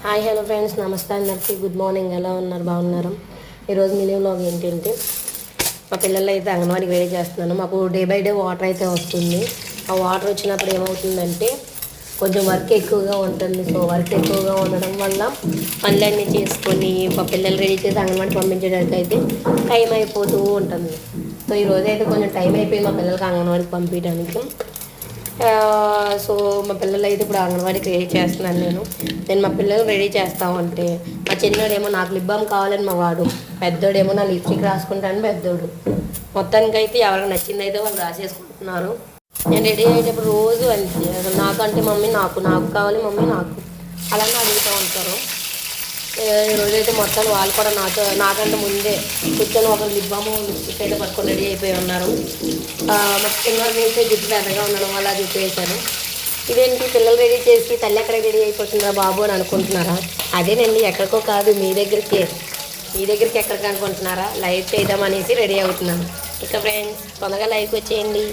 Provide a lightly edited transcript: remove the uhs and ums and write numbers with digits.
Hi hello friends, నమస్తే అందరికీ. Good morning. ఎలా ఉన్నారు? బాగున్నారు? ఈరోజు మినీ వ్లాగ్ ఏంటంటే, మా పిల్లలు అయితే అంగన్వాడీకి రెడీ చేస్తున్నాను. మాకు డే బై డే వాటర్ అయితే వస్తుంది. ఆ వాటర్ వచ్చినప్పుడు ఏమవుతుందంటే కొంచెం వర్క్ ఎక్కువగా ఉంటుంది. సో వర్క్ ఎక్కువగా ఉండడం వల్ల పనులన్నీ చేసుకొని మా పిల్లలు రెడీ చేసి అంగన్వాడీ పంపించడానికి అయితే టైం అయిపోతూ ఉంటుంది. సో ఈరోజు అయితే కొంచెం టైం అయిపోయింది మా పిల్లలకి అంగన్వాడీకి పంపించడానికి. సో మా పిల్లలు అయితే ఇప్పుడు అంగన్వాడీకి రెడీ చేస్తున్నాను. నేను మా పిల్లలు రెడీ చేస్తామంటే మా చిన్నోడేమో నాకు లిప్ బామ్ కావాలని మా వాడు, పెద్దోడేమో నా లిప్స్టిక్ రాసుకుంటాను పెద్దోడు. మొత్తానికి అయితే ఎవరికి నచ్చింది అయితే వాళ్ళు రాసేసుకుంటున్నారు. నేను రెడీ అయ్యేటప్పుడు రోజు అంతే, నాకంటే మమ్మీ నాకు కావాలి మమ్మీ నాకు అలానే అడుగుతూ ఉంటారు. ఈరోజైతే మొత్తం వాళ్ళు కూడా నాకంటే ముందే కూర్చొని ఒక లిప్ బామ్ లిప్స్టిక్ అయితే పట్టుకొని రెడీ అయిపోయి ఉన్నారు. మా చిన్నవాళ్ళు అయితే జుట్టు పెద్దగా ఉండడం వల్ల జుట్టు వేశాను. ఇదేంటి పిల్లలు రెడీ చేసి తల్లి ఎక్కడ రెడీ అయిపోతుందా బాబు అని అనుకుంటున్నారా? అదేనండి, ఎక్కడికో కాదు, మీ దగ్గరికి ఎక్కడికి అనుకుంటున్నారా? లైవ్ చేద్దామనేసి రెడీ అవుతున్నాను. ఇక ఫ్రెండ్స్, తొందరగా లైవ్కి వచ్చేయండి.